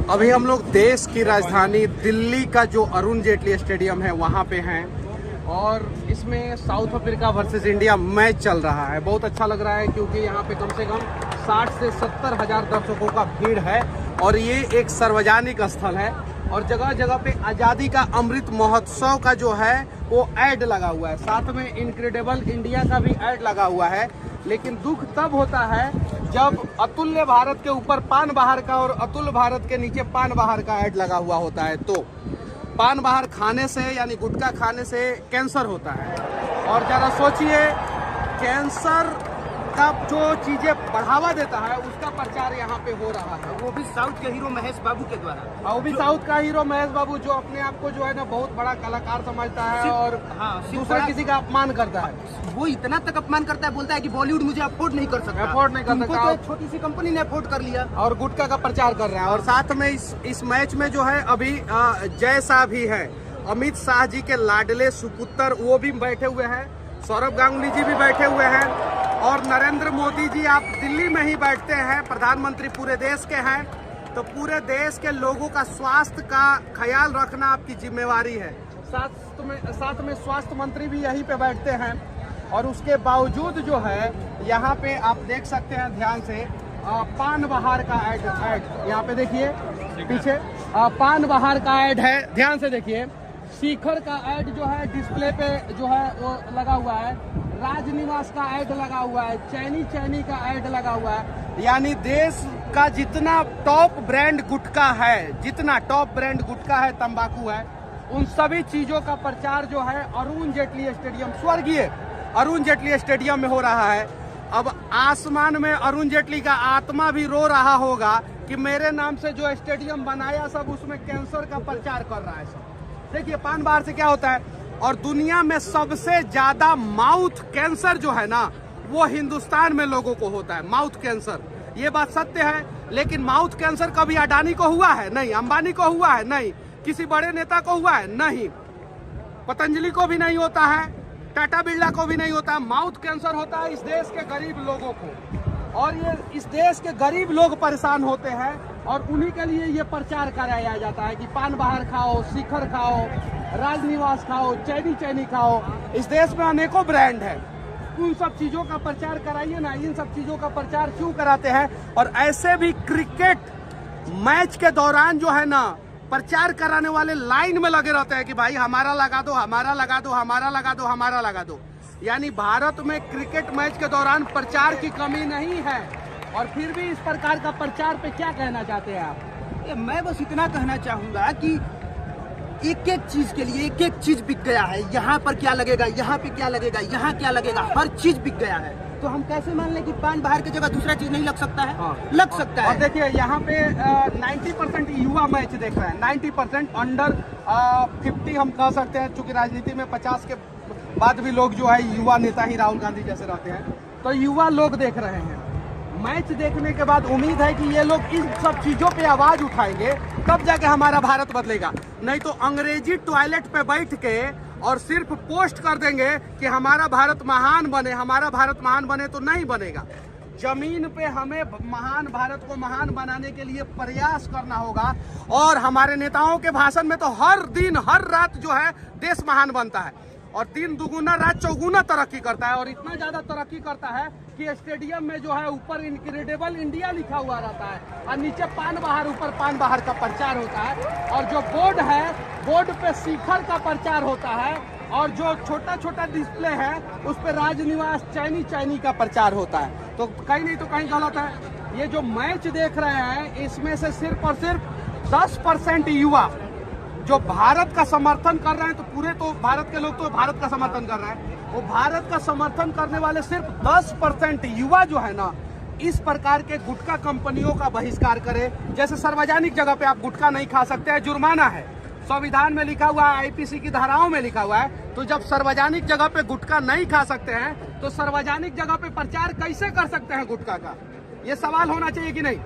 अभी हम लोग देश की राजधानी दिल्ली का जो अरुण जेटली स्टेडियम है वहाँ पे हैं और इसमें south Africa versus India match चल रहा है। बहुत अच्छा लग रहा है क्योंकि यहाँ पे कम से कम 60 से 70 हज़ार दर्शकों का भीड़ है और ये एक सार्वजनिक स्थल है और जगह जगह पे आज़ादी का अमृत महोत्सव का जो है वो ऐड लगा हुआ है, साथ में इनक्रेडिबल इंडिया का भी ऐड लगा हुआ है। लेकिन दुख तब होता है जब अतुल्य भारत के ऊपर पान बाहर का और अतुल्य भारत के नीचे पान बाहर का ऐड लगा हुआ होता है। तो पान बाहर खाने से यानी गुटखा खाने से कैंसर होता है और जरा सोचिए कैंसर का जो चीजें बढ़ावा देता है उसका प्रचार यहाँ पे हो रहा है, वो भी साउथ के हीरो महेश बाबू के द्वारा। वो भी साउथ का हीरो महेश बाबू जो अपने आप को जो है ना बहुत बड़ा कलाकार समझता है और दूसरा किसी का अपमान करता है। वो इतना तक अपमान करता है, बोलता है कि बॉलीवुड मुझे अफोर्ड नहीं कर सकता, अफोर्ड नहीं कर सकता। तो छोटी सी कंपनी ने अफोर्ड कर लिया और गुटखा का प्रचार कर रहा है। और साथ में इस मैच में जो है अभी जय शाह भी है, अमित शाह जी के लाडले सुपुत्र वो भी बैठे हुए हैं, सौरभ गांगुली जी भी बैठे हुए हैं और नरेंद्र मोदी जी आप दिल्ली में ही बैठते हैं, प्रधानमंत्री पूरे देश के हैं, तो पूरे देश के लोगों का स्वास्थ्य का ख्याल रखना आपकी जिम्मेवारी है। साथ में स्वास्थ्य मंत्री भी यहीं पे बैठते हैं और उसके बावजूद जो है यहाँ पे आप देख सकते हैं ध्यान से पान बहार का ऐड यहाँ पे देखिए पीछे पान बहार का ऐड है, ध्यान से देखिए। शिखर का ऐड जो है डिस्प्ले पे जो है वो लगा हुआ है, राजनिवास का ऐड लगा हुआ है, चैनी का ऐड लगा हुआ है। यानी देश का जितना टॉप ब्रांड गुटखा है, जितना टॉप ब्रांड गुटखा है, तंबाकू है, उन सभी चीजों का प्रचार जो है अरुण जेटली स्टेडियम, स्वर्गीय अरुण जेटली स्टेडियम में हो रहा है। अब आसमान में अरुण जेटली का आत्मा भी रो रहा होगा कि मेरे नाम से जो स्टेडियम बनाया सब उसमें कैंसर का प्रचार कर रहा है सब। देखिए पान बाहर से क्या होता है और दुनिया में सबसे ज्यादा माउथ कैंसर जो है ना वो हिंदुस्तान में लोगों को होता है, माउथ कैंसर। ये बात सत्य है, लेकिन माउथ कैंसर कभी अडानी को हुआ है? नहीं। अंबानी को हुआ है? नहीं। किसी बड़े नेता को हुआ है? नहीं। पतंजलि को भी नहीं होता है, टाटा बिरला को भी नहीं होता है। माउथ कैंसर होता है इस देश के गरीब लोगों को और ये इस देश के गरीब लोग परेशान होते हैं और उन्हीं के लिए ये प्रचार कराया जाता है कि पान बाहर खाओ, शिखर खाओ, राजनिवास खाओ, चैनी खाओ। इस देश में अनेकों ब्रांड है, उन सब चीजों का प्रचार कराइए ना। इन सब चीजों का प्रचार क्यों कराते हैं? और ऐसे भी क्रिकेट मैच के दौरान जो है ना प्रचार कराने वाले लाइन में लगे रहते हैं कि भाई हमारा लगा दो, हमारा लगा दो, हमारा लगा दो, हमारा लगा दो। यानी भारत में क्रिकेट मैच के दौरान प्रचार की कमी नहीं है और फिर भी इस प्रकार का प्रचार पे क्या कहना चाहते हैं आप? मैं बस इतना कहना चाहूंगा कि एक एक चीज के लिए एक एक चीज बिक गया है। यहाँ पर क्या लगेगा, यहाँ पे क्या लगेगा, यहाँ क्या लगेगा, हर चीज बिक गया है। तो हम कैसे मान लें कि पान बाहर की जगह दूसरा चीज नहीं लग सकता है? हाँ। लग सकता है। और देखिए यहाँ पे 90% युवा मैच देख रहे हैं, 90% अंडर 50 हम कह सकते हैं, चूंकि राजनीति में 50 के बाद भी लोग जो है युवा नेता ही राहुल गांधी जैसे रहते हैं, तो युवा लोग देख रहे हैं। मैच देखने के बाद उम्मीद है कि ये लोग इन सब चीजों पे आवाज उठाएंगे, तब जाके हमारा भारत बदलेगा। नहीं तो अंग्रेजी टॉयलेट पे बैठ के और सिर्फ पोस्ट कर देंगे कि हमारा भारत महान बने, हमारा भारत महान बने, तो नहीं बनेगा। जमीन पे हमें महान भारत को महान बनाने के लिए प्रयास करना होगा और हमारे नेताओं के भाषण में तो हर दिन हर रात जो है देश महान बनता है और दिन दुगुना रात चौगुना तरक्की करता है और इतना ज्यादा तरक्की करता है कि स्टेडियम में जो है ऊपर इनक्रेडिबल इंडिया लिखा हुआ रहता है और नीचे पान बाहर, ऊपर पान बाहर का प्रचार होता है और जो बोर्ड है बोर्ड पे शिखर का प्रचार होता है और जो छोटा छोटा डिस्प्ले है उस पे राजनिवास चैनी का प्रचार होता है। तो कहीं नहीं तो कहीं गलत है। ये जो मैच देख रहे हैं इसमें से सिर्फ और सिर्फ 10% युवा जो भारत का समर्थन कर रहे हैं, तो पूरे तो भारत के लोग तो भारत का समर्थन कर रहे हैं, वो भारत का समर्थन करने वाले सिर्फ 10% युवा जो है ना इस प्रकार के गुटखा कंपनियों का बहिष्कार करें। जैसे सार्वजनिक जगह पे आप गुटखा नहीं खा सकते हैं, जुर्माना है, संविधान में लिखा हुआ है, आईपीसी की धाराओं में लिखा हुआ है। तो जब सार्वजनिक जगह पे गुटखा नहीं खा सकते हैं तो सार्वजनिक जगह पे प्रचार कैसे कर सकते हैं गुटखा का? ये सवाल होना चाहिए कि नहीं।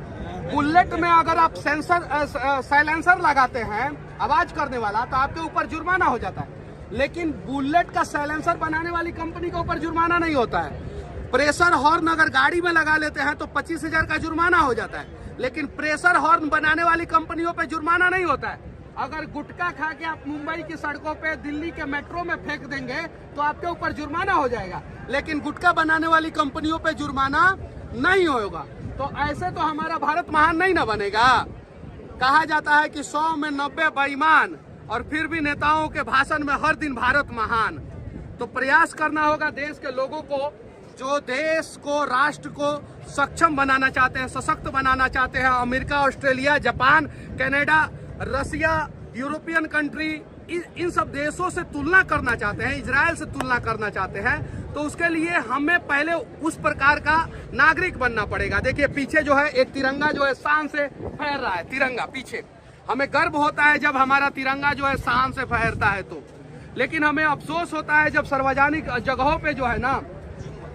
बुलेट में अगर आप साइलेंसर लगाते हैं आवाज करने वाला तो आपके ऊपर जुर्माना हो जाता है, लेकिन बुलेट का साइलेंसर बनाने वाली कंपनी के ऊपर जुर्माना नहीं होता है। प्रेशर हॉर्न अगर गाड़ी में लगा लेते हैं तो 25,000 का जुर्माना हो जाता है, लेकिन प्रेशर हॉर्न बनाने वाली कंपनियों पे जुर्माना नहीं होता है। अगर गुटखा खा के आप मुंबई की सड़कों पे, दिल्ली के मेट्रो में फेंक देंगे तो आपके ऊपर जुर्माना हो जाएगा, लेकिन गुटखा बनाने वाली कंपनियों पे जुर्माना नहीं होगा। तो ऐसे तो हमारा भारत महान नहीं ना बनेगा। कहा जाता है कि 100 में 90 बेईमान, और फिर भी नेताओं के भाषण में हर दिन भारत महान। तो प्रयास करना होगा देश के लोगों को, जो देश को, राष्ट्र को सक्षम बनाना चाहते हैं, सशक्त बनाना चाहते हैं। अमेरिका, ऑस्ट्रेलिया, जापान, कनाडा, रसिया, यूरोपियन कंट्री, इन सब देशों से तुलना करना चाहते हैं, इजराइल से तुलना करना चाहते हैं। तो उसके लिए हमें पहले उस प्रकार का नागरिक बनना पड़ेगा। देखिए पीछे जो है एक तिरंगा जो है शान से फहर रहा है, तिरंगा पीछे। हमें गर्व होता है जब हमारा तिरंगा जो है शान से फहरता है तो, लेकिन हमें अफसोस होता है जब सार्वजनिक जगहों पे जो है ना,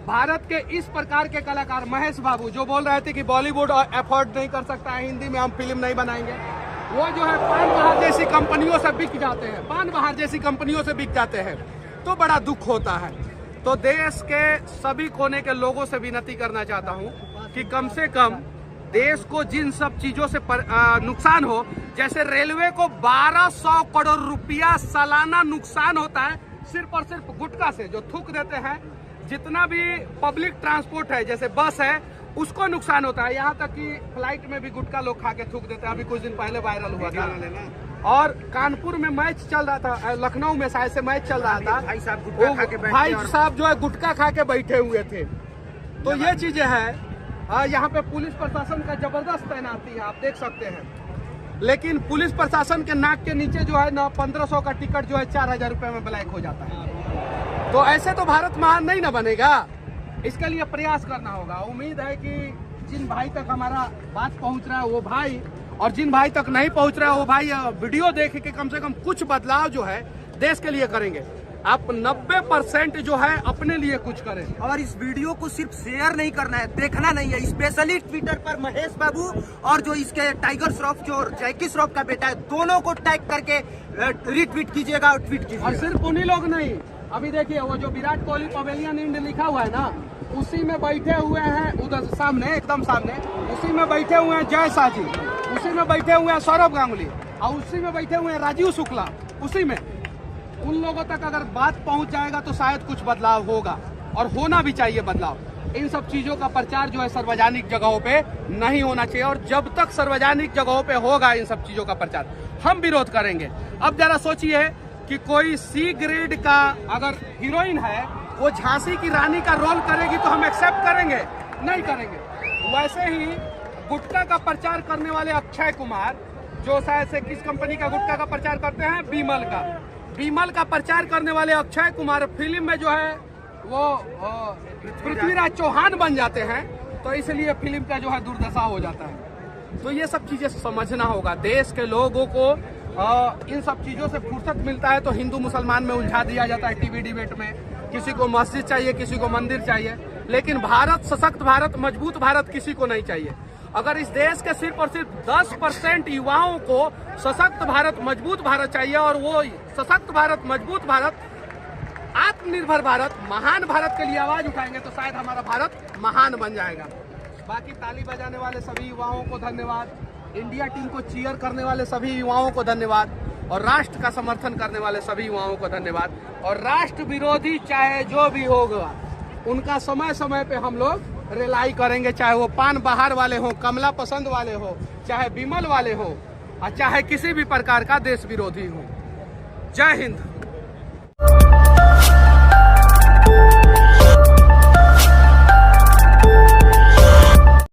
भारत के इस प्रकार के कलाकार, महेश बाबू जो बोल रहे थे कि बॉलीवुड अफोर्ड नहीं कर सकता है, हिंदी में हम फिल्म नहीं बनाएंगे, वो जो है पान बहार जैसी कंपनियों से बिक जाते हैं, पान बहार जैसी कंपनियों से बिक जाते हैं, तो बड़ा दुख होता है। तो देश के सभी कोने के लोगों से विनती करना चाहता हूं कि कम से कम देश को जिन सब चीजों से नुकसान हो, जैसे रेलवे को 1200 करोड़ रुपया सालाना नुकसान होता है सिर्फ और सिर्फ गुटखा से, जो थूक देते हैं। जितना भी पब्लिक ट्रांसपोर्ट है, जैसे बस है, उसको नुकसान होता है। यहाँ तक कि फ्लाइट में भी गुटखा लोग खा के थूक देते हैं। अभी कुछ दिन पहले वायरल हुआ था। और कानपुर में मैच चल रहा था, लखनऊ में शायद से मैच चल रहा था, भाई साहब जो है गुटखा खा के बैठे हुए थे। तो ये चीजें हैं। यहाँ पे पुलिस प्रशासन का जबरदस्त तैनाती है, आप देख सकते हैं। लेकिन पुलिस प्रशासन के नाक के नीचे जो है ना 1500 का टिकट जो है 4000 रुपए में ब्लैक हो जाता है। तो ऐसे तो भारत महान नहीं ना बनेगा। इसके लिए प्रयास करना होगा। उम्मीद है कि जिन भाई तक हमारा बात पहुंच रहा है वो भाई, और जिन भाई तक नहीं पहुंच रहा है वो भाई वीडियो देख के कम से कम कुछ बदलाव जो है देश के लिए करेंगे। आप 90% जो है अपने लिए कुछ करें। और इस वीडियो को सिर्फ शेयर नहीं करना है, देखना नहीं है। स्पेशली ट्विटर पर महेश बाबू और जो इसके टाइगर श्रॉफ जो जैकी श्रॉफ का बेटा है, दोनों को टैग करके रीट्वीट कीजिएगा और ट्वीट कीजिएगा। और सिर्फ उन्हीं लोग नहीं, अभी देखिए वो जो विराट कोहली पवेलियन इंड लिखा हुआ है ना, उसी में बैठे हुए हैं, उधर सामने, एकदम सामने, उसी में बैठे हुए हैं जय शाह जी, उसी में बैठे हुए हैं सौरभ गांगुली, और उसी में बैठे हुए हैं राजीव शुक्ला। उसी में उन लोगों तक अगर बात पहुंच जाएगा तो शायद कुछ बदलाव होगा, और होना भी चाहिए बदलाव। इन सब चीजों का प्रचार जो है सार्वजनिक जगहों पे नहीं होना चाहिए, और जब तक सार्वजनिक जगहों पे होगा इन सब चीजों का प्रचार, हम विरोध करेंगे। अब जरा सोचिए कि कोई सी ग्रेड का अगर हीरोइन है, वो झांसी की रानी का रोल करेगी तो हम एक्सेप्ट करेंगे? नहीं करेंगे। वैसे ही गुटखा का प्रचार करने वाले अक्षय कुमार, जो शायद से किस कंपनी का गुटखा का प्रचार करते हैं, बीमल का प्रचार करने वाले अक्षय कुमार फिल्म में जो है वो पृथ्वीराज चौहान बन जाते हैं, तो इसलिए फिल्म का जो है दुर्दशा हो जाता है। तो ये सब चीजें समझना होगा। देश के लोगों को इन सब चीजों से फुर्सत मिलता है तो हिंदू मुसलमान में उलझा दिया जाता है टीवी डिबेट में। किसी को मस्जिद चाहिए, किसी को मंदिर चाहिए, लेकिन भारत, सशक्त भारत, मजबूत भारत किसी को नहीं चाहिए। अगर इस देश के सिर्फ और सिर्फ 10% युवाओं को सशक्त भारत, मजबूत भारत चाहिए, और वो सशक्त भारत, मजबूत भारत, आत्मनिर्भर भारत, महान भारत के लिए आवाज उठाएंगे तो शायद हमारा भारत महान बन जाएगा। बाकी ताली बजाने वाले सभी युवाओं को धन्यवाद, इंडिया टीम को चीयर करने वाले सभी युवाओं को धन्यवाद, और राष्ट्र का समर्थन करने वाले सभी युवाओं को धन्यवाद। और राष्ट्र विरोधी चाहे जो भी होगा, उनका समय समय पे हम लोग रिलाई करेंगे, चाहे वो पान बहार वाले हो, कमला पसंद वाले हो, चाहे विमल वाले हो, और चाहे किसी भी प्रकार का देश विरोधी हो। जय हिंद।